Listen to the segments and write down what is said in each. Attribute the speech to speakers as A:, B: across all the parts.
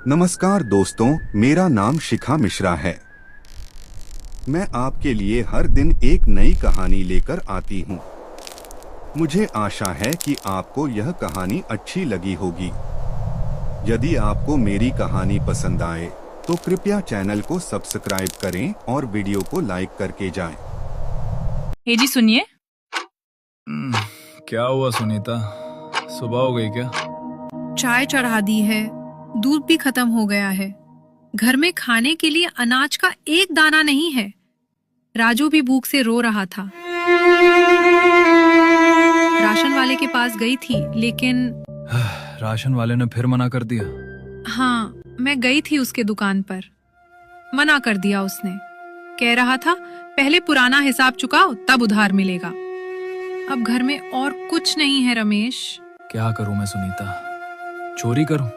A: नमस्कार दोस्तों, मेरा नाम शिखा मिश्रा है। मैं आपके लिए हर दिन एक नई कहानी लेकर आती हूँ। मुझे आशा है कि आपको यह कहानी अच्छी लगी होगी। यदि आपको मेरी कहानी पसंद आए तो कृपया चैनल को सब्सक्राइब करें और वीडियो को लाइक करके जाएं।
B: जी सुनिए।
C: क्या हुआ सुनीता, सुबह हो गई क्या?
D: चाय चढ़ा दी है, दूध भी खत्म हो गया है। घर में खाने के लिए अनाज का एक दाना नहीं है। राजू भी भूख से रो रहा था। राशन वाले के पास गई थी लेकिन
C: राशन वाले ने फिर मना कर दिया।
D: हाँ, मैं गई थी उसके दुकान पर। मना कर दिया उसने। कह रहा था पहले पुराना हिसाब चुकाओ तब उधार मिलेगा। अब घर में और कुछ नहीं है रमेश।
C: क्या करूं मैं सुनीता, चोरी करूं?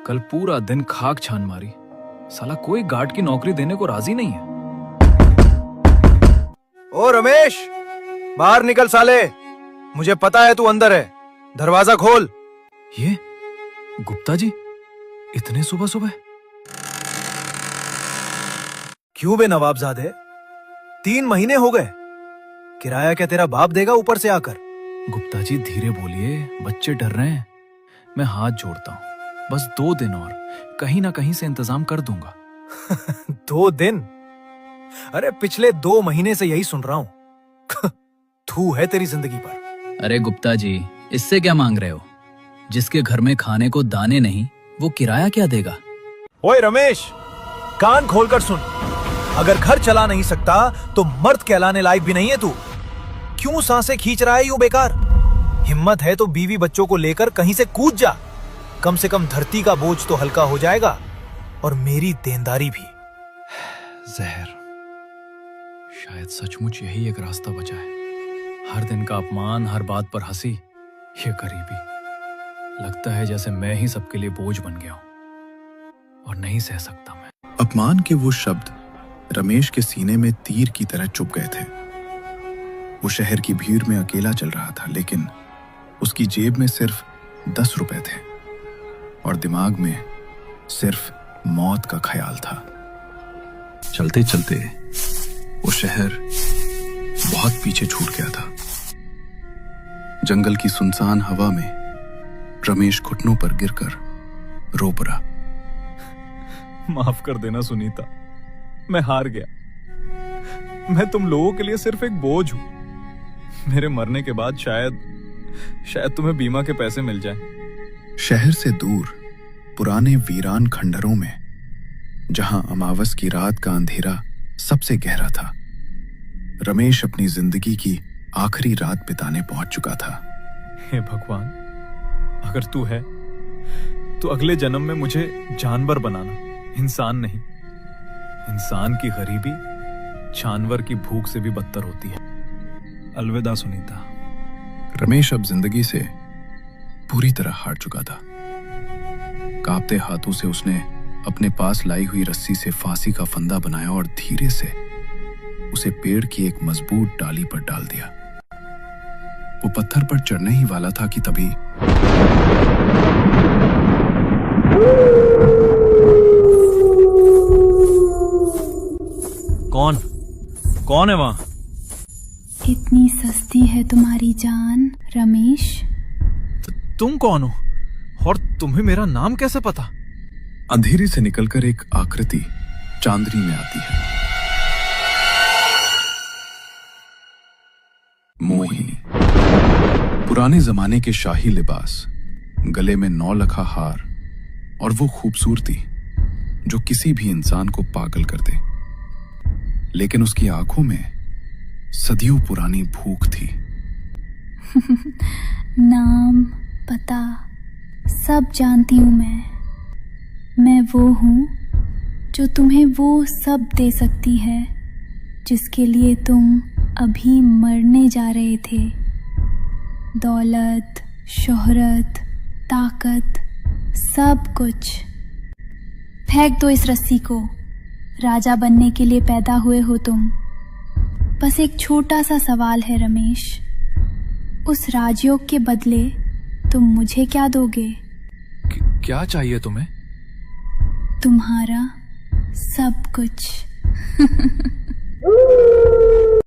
C: कल पूरा दिन खाक छान मारी, साला कोई गार्ड की नौकरी देने को राजी नहीं है।
E: ओ रमेश, बाहर निकल साले, मुझे पता है तू अंदर है, दरवाजा खोल।
C: ये गुप्ता जी इतने सुबह सुबह?
E: क्यों बे नवाबजादे, 3 महीने हो गए। किराया क्या तेरा बाप देगा ऊपर से आकर?
C: गुप्ता जी धीरे बोलिए, बच्चे डर रहे हैं। मैं हाथ जोड़ता हूँ, बस 2 दिन और कहीं ना कहीं से इंतजाम कर दूंगा।
E: 2 दिन? अरे पिछले 2 महीने से यही सुन रहा हूं। थू है तेरी जिंदगी पर।
F: अरे गुप्ता जी, इससे क्या मांग रहे हो? जिसके घर में खाने को दाने नहीं, वो किराया क्या देगा?
E: ओए रमेश, कान खोलकर सुन। अगर घर चला नहीं सकता तो मर्द कहलाने लायक भी नहीं है तू। क्यों सांसें खींच रहा है यूं बेकार? हिम्मत है तो बीवी बच्चों को लेकर कहीं से कूद जा। कम से कम धरती का बोझ तो हल्का हो जाएगा और मेरी देनदारी भी।
C: जहर, शायद सचमुच यही एक रास्ता बचा है। हर दिन का अपमान, हर बात पर हंसी, ये गरीबी। लगता है जैसे मैं ही सबके लिए बोझ बन गया हूं और नहीं सह सकता मैं।
G: अपमान के वो शब्द रमेश के सीने में तीर की तरह चुभ गए थे। वो शहर की भीड़ में अकेला चल रहा था, लेकिन उसकी जेब में सिर्फ 10 रुपए थे और दिमाग में सिर्फ मौत का ख्याल था। चलते चलते वो शहर बहुत पीछे छूट गया था। जंगल की सुनसान हवा में रमेश घुटनों पर गिरकर रो पड़ा।
C: माफ कर देना सुनीता, मैं हार गया। मैं तुम लोगों के लिए सिर्फ एक बोझ हूं। मेरे मरने के बाद शायद तुम्हें बीमा के पैसे मिल जाएं।
G: शहर से दूर पुराने वीरान खंडरों में, जहां अमावस की रात का अंधेरा सबसे गहरा था, रमेश अपनी जिंदगी की आखिरी रात बिताने पहुंच चुका था।
C: हे भगवान, अगर तू है तो अगले जन्म में मुझे जानवर बनाना, इंसान नहीं। इंसान की गरीबी जानवर की भूख से भी बदतर होती है। अलविदा सुनीता।
G: रमेश अब जिंदगी से पूरी तरह हार चुका था। कांपते हाथों से उसने अपने पास लाई हुई रस्सी से फांसी का फंदा बनाया और धीरे से उसे पेड़ की एक मजबूत डाली पर डाल दिया। वो पत्थर पर चढ़ने ही वाला था कि तभी
E: कौन है वहां?
H: इतनी सस्ती है तुम्हारी जान रमेश।
E: तुम कौन हो और तुम्हें मेरा नाम कैसे पता?
G: अंधेरे से निकलकर एक आकृति चांदनी में आती है। मोहिनी। पुराने जमाने के शाही लिबास, गले में 9 लखा हार और वो खूबसूरती जो किसी भी इंसान को पागल कर दे। लेकिन उसकी आंखों में सदियों पुरानी भूख थी।
H: नाम, पता सब जानती हूं मैं वो हूं जो तुम्हें वो सब दे सकती है जिसके लिए तुम अभी मरने जा रहे थे। दौलत, शोहरत, ताकत, सब कुछ। फेंक दो इस रस्सी को। राजा बनने के लिए पैदा हुए हो तुम। बस एक छोटा सा सवाल है रमेश, उस राजयोग के बदले तुम मुझे क्या दोगे?
C: क्या चाहिए तुम्हें?
H: तुम्हारा सब कुछ।